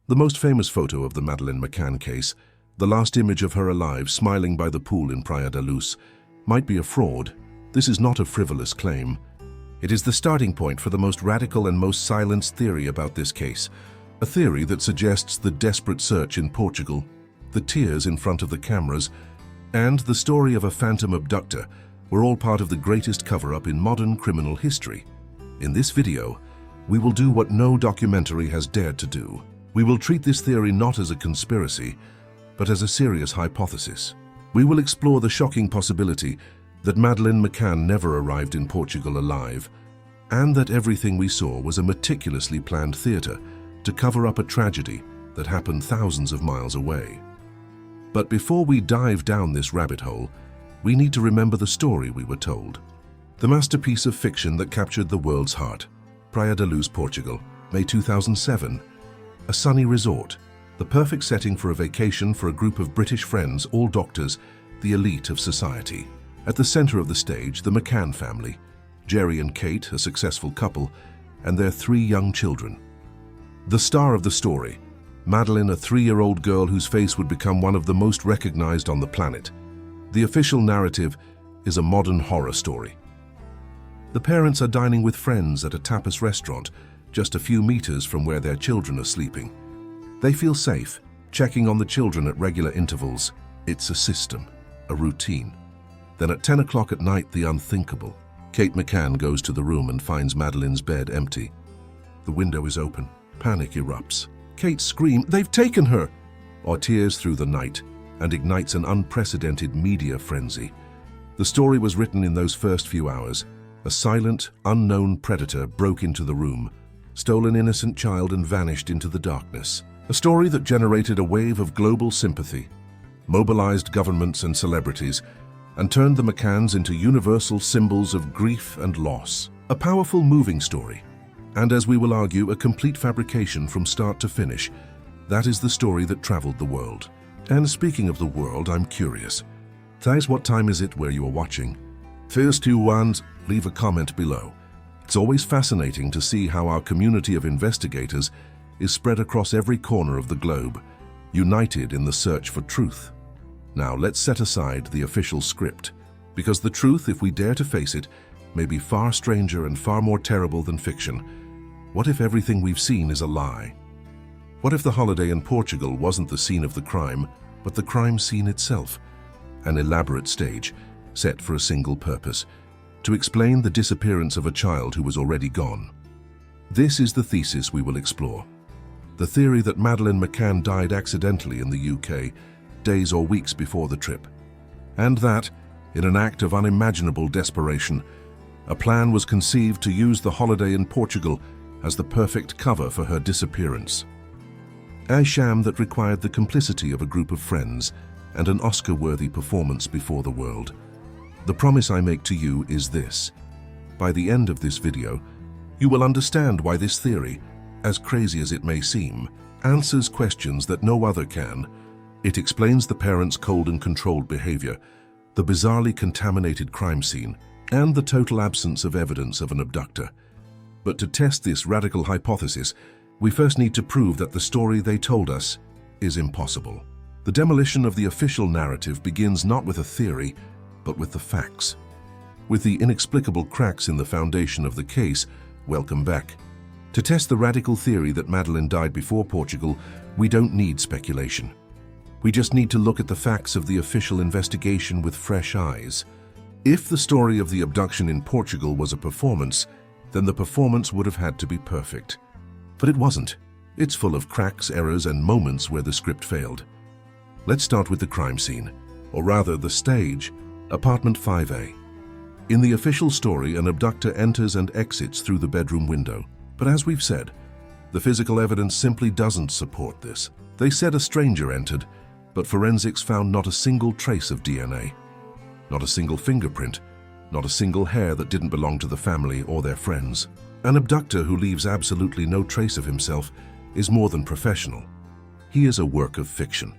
The most famous photo of the Madeleine McCann case, the last image of her alive smiling by the pool in Praia da Luz, might be a fraud. This is not a frivolous claim. It is the starting point for the most radical and most silenced theory about this case, a theory that suggests the desperate search in Portugal, the tears in front of the cameras, and the story of a phantom abductor were all part of the greatest cover-up in modern criminal history. In this video, we will do what no documentary has dared to do. We will treat this theory not as a conspiracy, but as a serious hypothesis. We will explore the shocking possibility that Madeleine McCann never arrived in Portugal alive, and that everything we saw was a meticulously planned theater to cover up a tragedy that happened thousands of miles away. But before we dive down this rabbit hole, we need to remember the story we were told. The masterpiece of fiction that captured the world's heart. Praia da Luz, Portugal, May 2007. A sunny resort, the perfect setting for a vacation for a group of British friends, all doctors, the elite of society. At the center of the stage, the McCann family, Jerry and Kate, a successful couple, and their 3 young children. The star of the story, Madeleine, a 3-year-old girl whose face would become one of the most recognized on the planet. The official narrative is a modern horror story. The parents are dining with friends at a tapas restaurant, just a few meters from where their children are sleeping. They feel safe, checking on the children at regular intervals. It's a system, a routine. Then at 10 o'clock at night, the unthinkable. Kate McCann goes to the room and finds Madeleine's bed empty. The window is open. Panic erupts. Kate screams, "They've taken her!" or tears through the night and ignites an unprecedented media frenzy. The story was written in those first few hours. A silent, unknown predator broke into the room, stole an innocent child and vanished into the darkness. A story that generated a wave of global sympathy, mobilized governments and celebrities, and turned the McCanns into universal symbols of grief and loss. A powerful, moving story. And as we will argue, a complete fabrication from start to finish. That is the story that traveled the world. And speaking of the world, I'm curious. Thais, what time is it where you are watching? First 2 ones, leave a comment below. It's always fascinating to see how our community of investigators is spread across every corner of the globe, united in the search for truth. Now let's set aside the official script, because the truth, if we dare to face it, may be far stranger and far more terrible than fiction. What if everything we've seen is a lie? What if the holiday in Portugal wasn't the scene of the crime, but the crime scene itself? An elaborate stage, set for a single purpose, to explain the disappearance of a child who was already gone. This is the thesis we will explore. The theory that Madeleine McCann died accidentally in the UK, days or weeks before the trip. And that, in an act of unimaginable desperation, a plan was conceived to use the holiday in Portugal as the perfect cover for her disappearance. A sham that required the complicity of a group of friends and an Oscar-worthy performance before the world. The promise I make to you is this. By the end of this video, you will understand why this theory, as crazy as it may seem, answers questions that no other can. It explains the parents' cold and controlled behavior, the bizarrely contaminated crime scene, and the total absence of evidence of an abductor. But to test this radical hypothesis, we first need to prove that the story they told us is impossible. The demolition of the official narrative begins not with a theory, but with the facts. With the inexplicable cracks in the foundation of the case, welcome back. To test the radical theory that Madeleine died before Portugal, we don't need speculation. We just need to look at the facts of the official investigation with fresh eyes. If the story of the abduction in Portugal was a performance, then the performance would have had to be perfect. But it wasn't. It's full of cracks, errors, and moments where the script failed. Let's start with the crime scene, or rather the stage, apartment 5A. In the official story, an abductor enters and exits through the bedroom window. But as we've said, the physical evidence simply doesn't support this. They said a stranger entered, but forensics found not a single trace of DNA. Not a single fingerprint, not a single hair that didn't belong to the family or their friends. An abductor who leaves absolutely no trace of himself is more than professional. He is a work of fiction.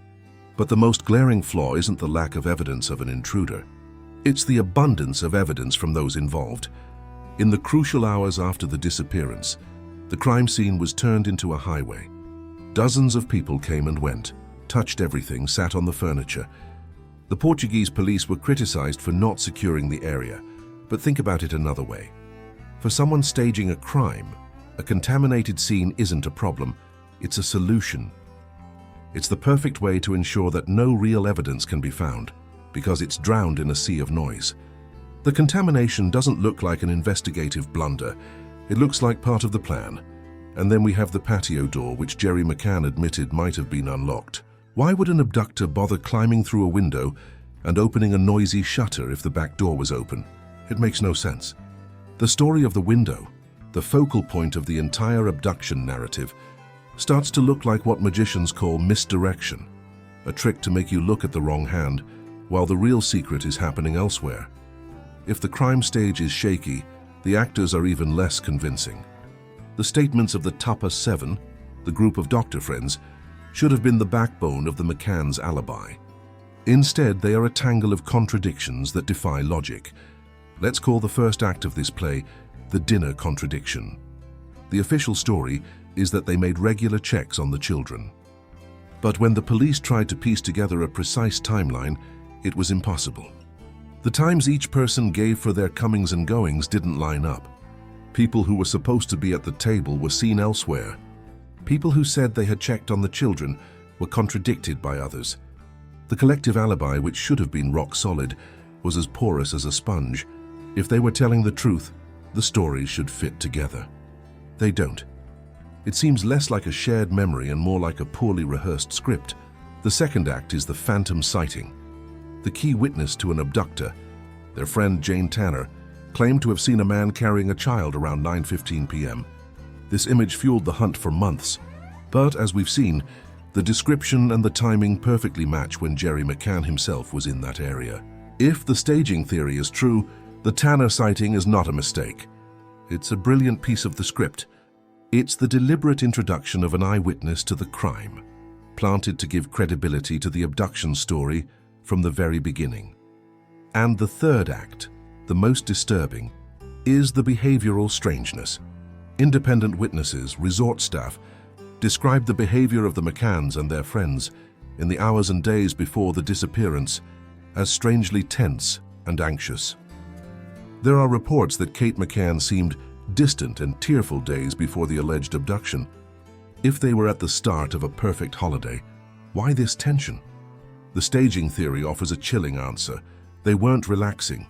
But the most glaring flaw isn't the lack of evidence of an intruder. It's the abundance of evidence from those involved. In the crucial hours after the disappearance, the crime scene was turned into a highway. Dozens of people came and went, touched everything, sat on the furniture. The Portuguese police were criticized for not securing the area, but think about it another way. For someone staging a crime, a contaminated scene isn't a problem, it's a solution. It's the perfect way to ensure that no real evidence can be found, because it's drowned in a sea of noise. The contamination doesn't look like an investigative blunder, it looks like part of the plan. And then we have the patio door, which Jerry McCann admitted might have been unlocked. Why would an abductor bother climbing through a window and opening a noisy shutter if the back door was open? It makes no sense. The story of the window, the focal point of the entire abduction narrative, starts to look like what magicians call misdirection, a trick to make you look at the wrong hand while the real secret is happening elsewhere. If the crime stage is shaky, the actors are even less convincing. The statements of the Tupper Seven, the group of doctor friends, should have been the backbone of the McCann's alibi. Instead, they are a tangle of contradictions that defy logic. Let's call the first act of this play the dinner contradiction. The official story is that they made regular checks on the children. But when the police tried to piece together a precise timeline, it was impossible. The times each person gave for their comings and goings didn't line up. People who were supposed to be at the table were seen elsewhere. People who said they had checked on the children were contradicted by others. The collective alibi, which should have been rock solid, was as porous as a sponge. If they were telling the truth, the stories should fit together. They don't. It seems less like a shared memory and more like a poorly rehearsed script. The second act is the phantom sighting. The key witness to an abductor, their friend Jane Tanner, claimed to have seen a man carrying a child around 9:15 p.m. This image fueled the hunt for months, but as we've seen, the description and the timing perfectly match when Jerry McCann himself was in that area. If the staging theory is true, the Tanner sighting is not a mistake. It's a brilliant piece of the script. It's the deliberate introduction of an eyewitness to the crime, planted to give credibility to the abduction story from the very beginning. And the third act, the most disturbing, is the behavioral strangeness. Independent witnesses, resort staff, described the behavior of the McCanns and their friends in the hours and days before the disappearance as strangely tense and anxious. There are reports that Kate McCann seemed distant and tearful days before the alleged abduction. If they were at the start of a perfect holiday, why this tension? The staging theory offers a chilling answer. They weren't relaxing.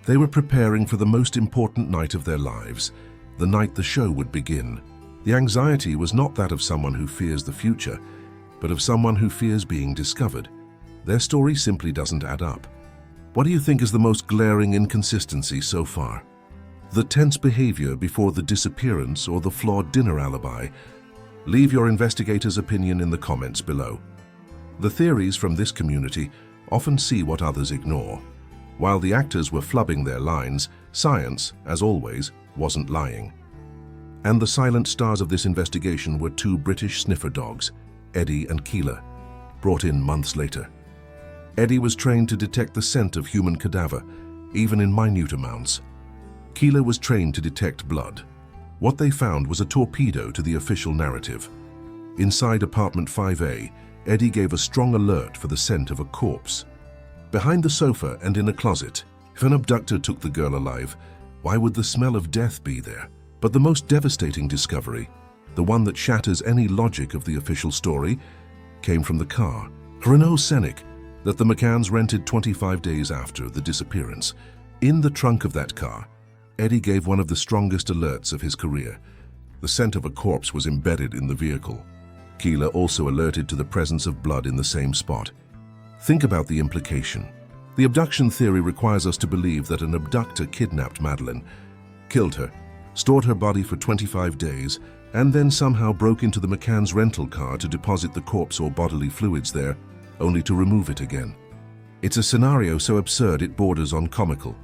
They were preparing for the most important night of their lives, the night the show would begin. The anxiety was not that of someone who fears the future, but of someone who fears being discovered. Their story simply doesn't add up. What do you think is the most glaring inconsistency so far? The tense behavior before the disappearance or the flawed dinner alibi? Leave your investigator's opinion in the comments below. The theories from this community often see what others ignore. While the actors were flubbing their lines, science, as always, wasn't lying. And the silent stars of this investigation were two British sniffer dogs, Eddie and Keela, brought in months later. Eddie was trained to detect the scent of human cadaver, even in minute amounts. Keela was trained to detect blood. What they found was a torpedo to the official narrative. Inside apartment 5A, Eddie gave a strong alert for the scent of a corpse. Behind the sofa and in a closet, if an abductor took the girl alive, why would the smell of death be there? But the most devastating discovery, the one that shatters any logic of the official story, came from the car, Renault Scenic, that the McCanns rented 25 days after the disappearance. In the trunk of that car, Eddie gave one of the strongest alerts of his career. The scent of a corpse was embedded in the vehicle. Keela also alerted to the presence of blood in the same spot. Think about the implication. The abduction theory requires us to believe that an abductor kidnapped Madeleine, killed her, stored her body for 25 days, and then somehow broke into the McCann's rental car to deposit the corpse or bodily fluids there, only to remove it again. It's a scenario so absurd it borders on comical.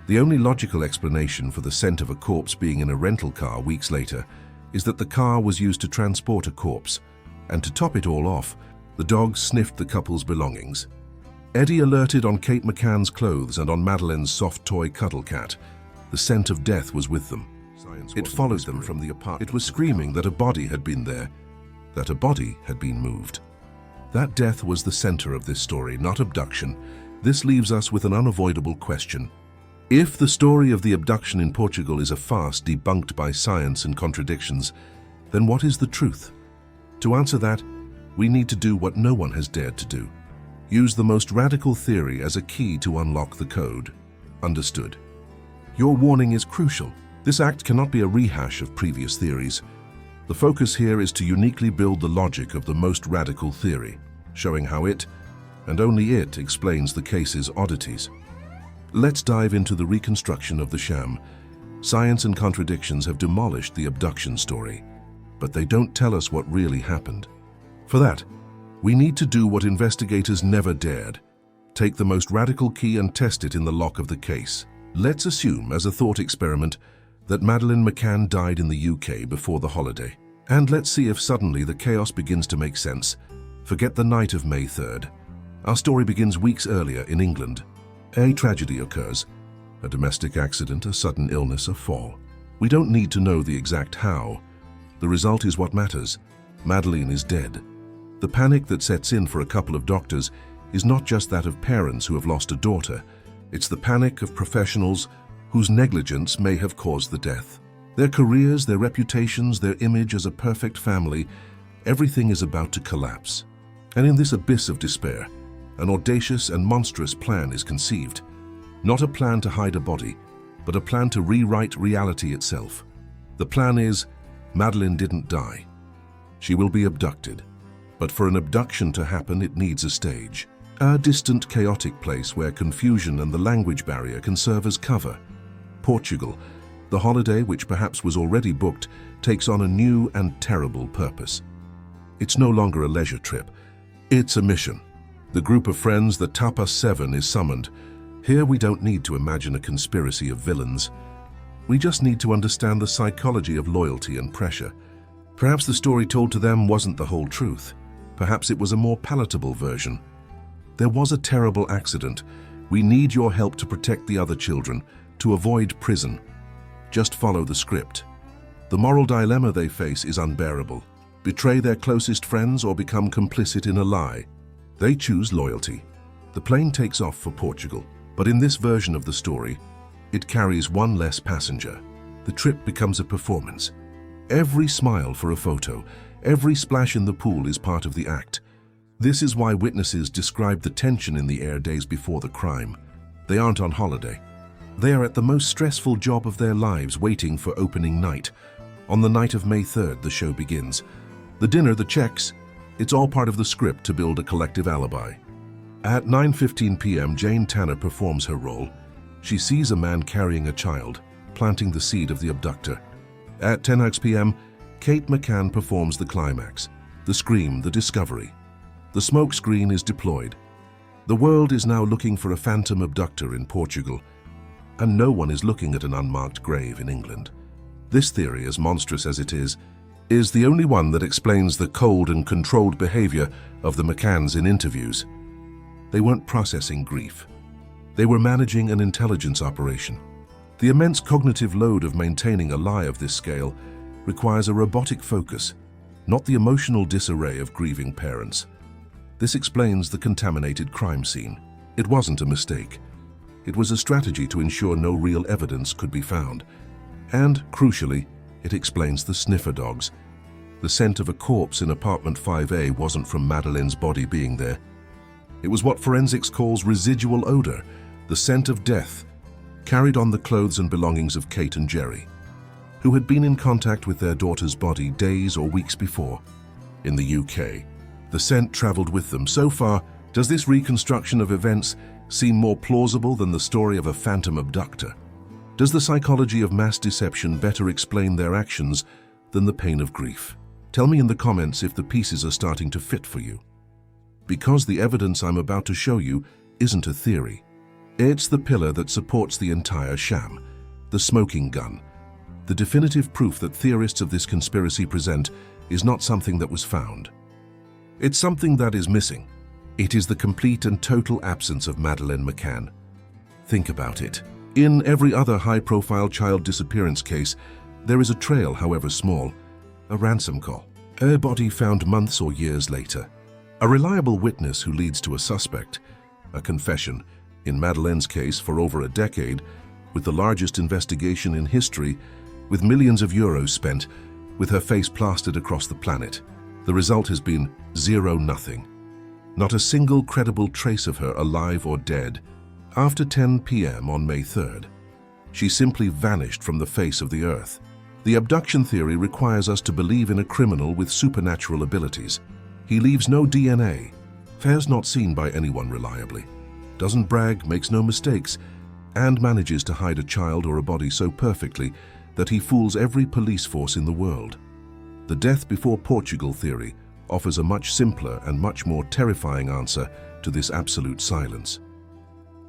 The only logical explanation for the scent of a corpse being in a rental car weeks later is that the car was used to transport a corpse, and to top it all off, the dogs sniffed the couple's belongings. Eddie alerted on Kate McCann's clothes and on Madeleine's soft toy cuddle cat. The scent of death was with them. It followed them from the apartment. It was screaming that a body had been there. that a body had been moved. That death was the center of this story, not abduction. This leaves us with an unavoidable question. If the story of the abduction in Portugal is a farce debunked by science and contradictions, then what is the truth? To answer that, we need to do what no one has dared to do. Use the most radical theory as a key to unlock the code. Understood? Your warning is crucial. This act cannot be a rehash of previous theories. The focus here is to uniquely build the logic of the most radical theory, showing how it, and only it, explains the case's oddities. Let's dive into the reconstruction of the sham. Science and contradictions have demolished the abduction story, but they don't tell us what really happened. For that, we need to do what investigators never dared. Take the most radical key and test it in the lock of the case. Let's assume, as a thought experiment, that Madeleine McCann died in the UK before the holiday. And let's see if suddenly the chaos begins to make sense. Forget the night of May 3rd. Our story begins weeks earlier in England. A tragedy occurs. A domestic accident, a sudden illness, a fall. We don't need to know the exact how. The result is what matters. Madeleine is dead. The panic that sets in for a couple of doctors is not just that of parents who have lost a daughter. It's the panic of professionals whose negligence may have caused the death. Their careers, their reputations, their image as a perfect family, everything is about to collapse. And in this abyss of despair, an audacious and monstrous plan is conceived. Not a plan to hide a body, but a plan to rewrite reality itself. The plan is, Madeleine didn't die. She will be abducted. But for an abduction to happen, it needs a stage. A distant, chaotic place where confusion and the language barrier can serve as cover. Portugal, the holiday which perhaps was already booked, takes on a new and terrible purpose. It's no longer a leisure trip. It's a mission. The group of friends, the Tapas 7, is summoned. Here we don't need to imagine a conspiracy of villains. We just need to understand the psychology of loyalty and pressure. Perhaps the story told to them wasn't the whole truth. Perhaps it was a more palatable version. There was a terrible accident. We need your help to protect the other children, to avoid prison. Just follow the script. The moral dilemma they face is unbearable. Betray their closest friends or become complicit in a lie. They choose loyalty. The plane takes off for Portugal, but in this version of the story, it carries one less passenger. The trip becomes a performance. Every smile for a photo, every splash in the pool is part of the act. This is why witnesses describe the tension in the air days before the crime. They aren't on holiday. They are at the most stressful job of their lives, waiting for opening night. On the night of May 3rd, the show begins. The dinner, the checks, it's all part of the script to build a collective alibi. At 9:15 p.m., Jane Tanner performs her role. She sees a man carrying a child, planting the seed of the abductor. At 10 p.m., Kate McCann performs the climax, the scream, the discovery. The smoke screen is deployed. The world is now looking for a phantom abductor in Portugal, and no one is looking at an unmarked grave in England. This theory, as monstrous as it is the only one that explains the cold and controlled behavior of the McCanns in interviews. They weren't processing grief. They were managing an intelligence operation. The immense cognitive load of maintaining a lie of this scale requires a robotic focus, not the emotional disarray of grieving parents. This explains the contaminated crime scene. It wasn't a mistake. It was a strategy to ensure no real evidence could be found. And, crucially, it explains the sniffer dogs. The scent of a corpse in apartment 5A wasn't from Madeleine's body being there. It was what forensics calls residual odor, the scent of death, carried on the clothes and belongings of Kate and Jerry, who had been in contact with their daughter's body days or weeks before. In the UK, the scent traveled with them. So far, does this reconstruction of events seem more plausible than the story of a phantom abductor? Does the psychology of mass deception better explain their actions than the pain of grief? Tell me in the comments if the pieces are starting to fit for you. Because the evidence I'm about to show you isn't a theory. It's the pillar that supports the entire sham, the smoking gun. The definitive proof that theorists of this conspiracy present is not something that was found. It's something that is missing. It is the complete and total absence of Madeleine McCann. Think about it. In every other high-profile child disappearance case, there is a trail, however small, a ransom call. Her body found months or years later. A reliable witness who leads to a suspect. A confession, in Madeleine's case for over a decade, with the largest investigation in history, with millions of euros spent, with her face plastered across the planet. The result has been 0-0. Not a single credible trace of her alive or dead. After 10 p.m. on May 3rd, she simply vanished from the face of the earth. The abduction theory requires us to believe in a criminal with supernatural abilities. He leaves no DNA, fares not seen by anyone reliably, doesn't brag, makes no mistakes, and manages to hide a child or a body so perfectly that he fools every police force in the world. The death before Portugal theory offers a much simpler and much more terrifying answer to this absolute silence.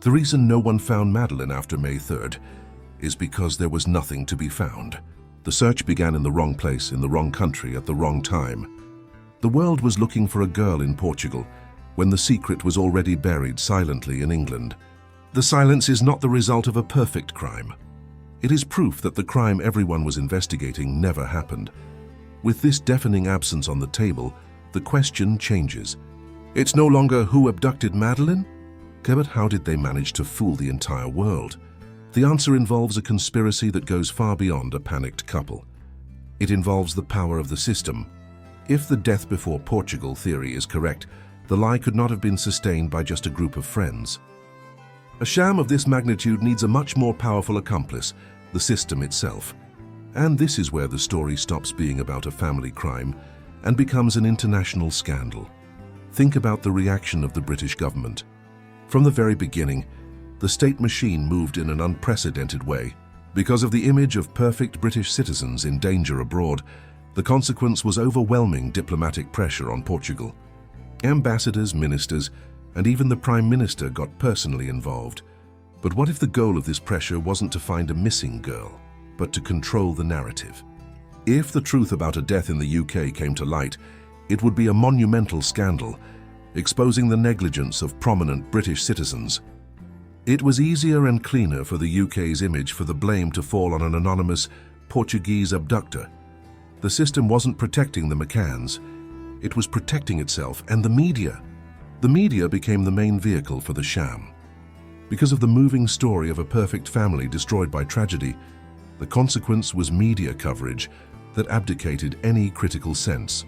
The reason no one found Madeleine after May 3rd is because there was nothing to be found. The search began in the wrong place, in the wrong country, at the wrong time. The world was looking for a girl in Portugal when the secret was already buried silently in England. The silence is not the result of a perfect crime. It is proof that the crime everyone was investigating never happened. With this deafening absence on the table, the question changes. It's no longer who abducted Madeleine, but how did they manage to fool the entire world? The answer involves a conspiracy that goes far beyond a panicked couple. It involves the power of the system. If the death before Portugal theory is correct, the lie could not have been sustained by just a group of friends. A sham of this magnitude needs a much more powerful accomplice, the system itself. And this is where the story stops being about a family crime and becomes an international scandal. Think about the reaction of the British government. From the very beginning, the state machine moved in an unprecedented way. Because of the image of perfect British citizens in danger abroad, the consequence was overwhelming diplomatic pressure on Portugal. Ambassadors, ministers, and even the Prime Minister got personally involved. But what if the goal of this pressure wasn't to find a missing girl, but to control the narrative? If the truth about a death in the UK came to light, it would be a monumental scandal, exposing the negligence of prominent British citizens. It was easier and cleaner for the UK's image for the blame to fall on an anonymous Portuguese abductor. The system wasn't protecting the McCanns, it was protecting itself and the media. The media became the main vehicle for the sham. Because of the moving story of a perfect family destroyed by tragedy, the consequence was media coverage that abdicated any critical sense.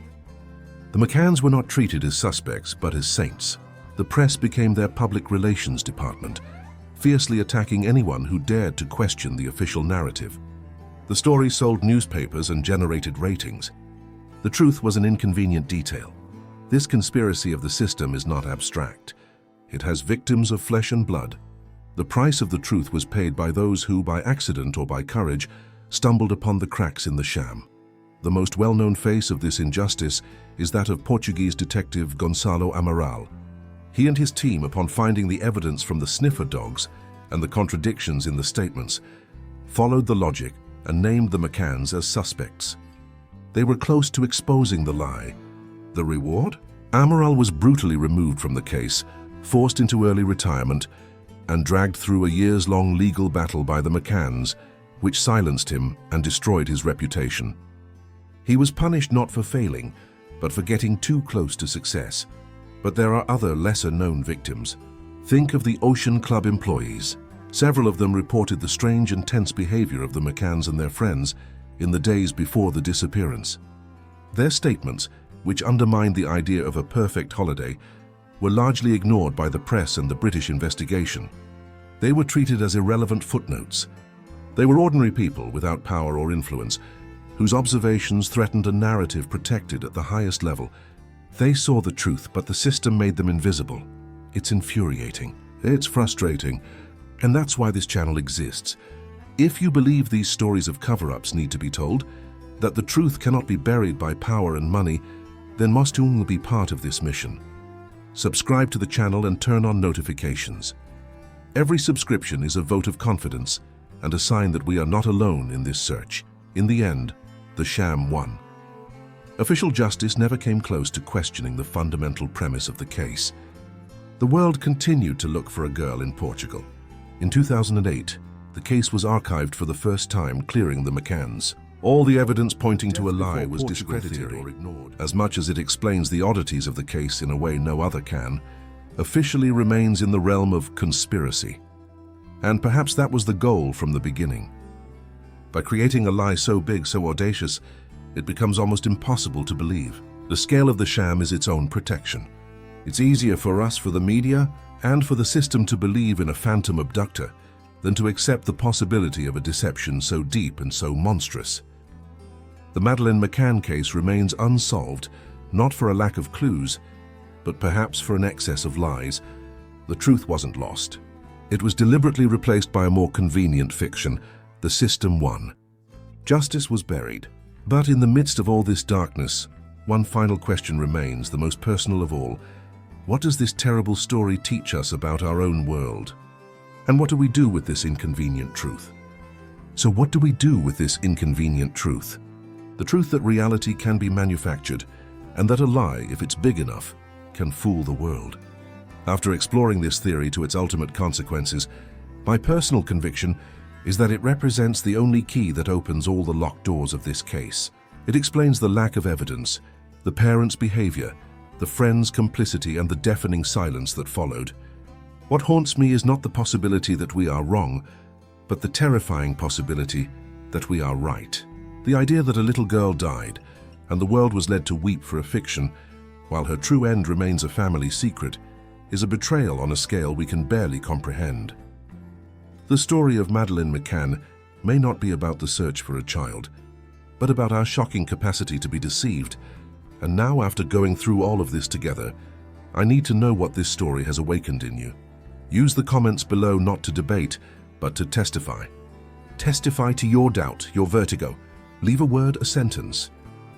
The McCanns were not treated as suspects, but as saints. The press became their public relations department, fiercely attacking anyone who dared to question the official narrative. The story sold newspapers and generated ratings. The truth was an inconvenient detail. This conspiracy of the system is not abstract. It has victims of flesh and blood. The price of the truth was paid by those who, by accident or by courage, stumbled upon the cracks in the sham. The most well-known face of this injustice is that of Portuguese detective Gonçalo Amaral. He and his team, upon finding the evidence from the sniffer dogs and the contradictions in the statements, followed the logic and named the McCanns as suspects. They were close to exposing the lie. The reward? Amaral was brutally removed from the case, forced into early retirement, and dragged through a years-long legal battle by the McCanns, which silenced him and destroyed his reputation. He was punished not for failing, but for getting too close to success. But there are other lesser-known victims. Think of the Ocean Club employees. Several of them reported the strange and tense behavior of the McCanns and their friends in the days before the disappearance. Their statements, which undermined the idea of a perfect holiday, were largely ignored by the press and the British investigation. They were treated as irrelevant footnotes. They were ordinary people without power or influence, whose observations threatened a narrative protected at the highest level. They saw the truth, but the system made them invisible. It's infuriating. It's frustrating. And that's why this channel exists. If you believe these stories of cover-ups need to be told, that the truth cannot be buried by power and money, then Mostun will be part of this mission. Subscribe to the channel and turn on notifications. Every subscription is a vote of confidence and a sign that we are not alone in this search. In the end, the sham won. Official justice never came close to questioning the fundamental premise of the case. The world continued to look for a girl in Portugal. In 2008, the case was archived for the first time, clearing the McCanns. All the evidence pointing to a lie was discredited or ignored. As much as it explains the oddities of the case in a way no other can, officially remains in the realm of conspiracy. And perhaps that was the goal from the beginning. By creating a lie so big, so audacious, it becomes almost impossible to believe. The scale of the sham is its own protection. It's easier for us, for the media, and for the system to believe in a phantom abductor than to accept the possibility of a deception so deep and so monstrous. The Madeleine McCann case remains unsolved, not for a lack of clues, but perhaps for an excess of lies. The truth wasn't lost. It was deliberately replaced by a more convenient fiction. The system won. Justice was buried. But in the midst of all this darkness, one final question remains, the most personal of all. What does this terrible story teach us about our own world? And what do we do with this inconvenient truth? So what do we do with this inconvenient truth? The truth that reality can be manufactured, and that a lie, if it's big enough, can fool the world. After exploring this theory to its ultimate consequences, my personal conviction is that it represents the only key that opens all the locked doors of this case. It explains the lack of evidence, the parents' behavior, the friends' complicity, and the deafening silence that followed. What haunts me is not the possibility that we are wrong, but the terrifying possibility that we are right. The idea that a little girl died, and the world was led to weep for a fiction, while her true end remains a family secret, is a betrayal on a scale we can barely comprehend. The story of Madeleine McCann may not be about the search for a child, but about our shocking capacity to be deceived. And now, after going through all of this together, I need to know what this story has awakened in you. Use the comments below not to debate, but to testify. Testify to your doubt, your vertigo. Leave a word, a sentence,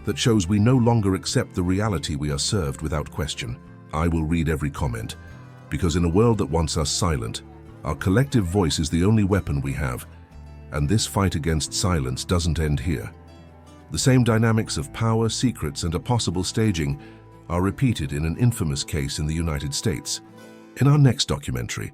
that shows we no longer accept the reality we are served without question. I will read every comment, because in a world that wants us silent, our collective voice is the only weapon we have, and this fight against silence doesn't end here. The same dynamics of power, secrets, and a possible staging are repeated in an infamous case in the United States. In our next documentary,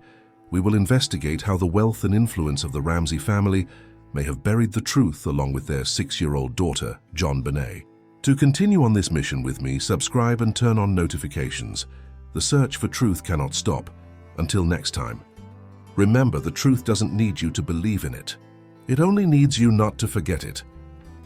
we will investigate how the wealth and influence of the Ramsey family may have buried the truth along with their 6-year-old daughter, JonBenet. To continue on this mission with me, subscribe and turn on notifications. The search for truth cannot stop. Until next time. Remember, the truth doesn't need you to believe in it. It only needs you not to forget it.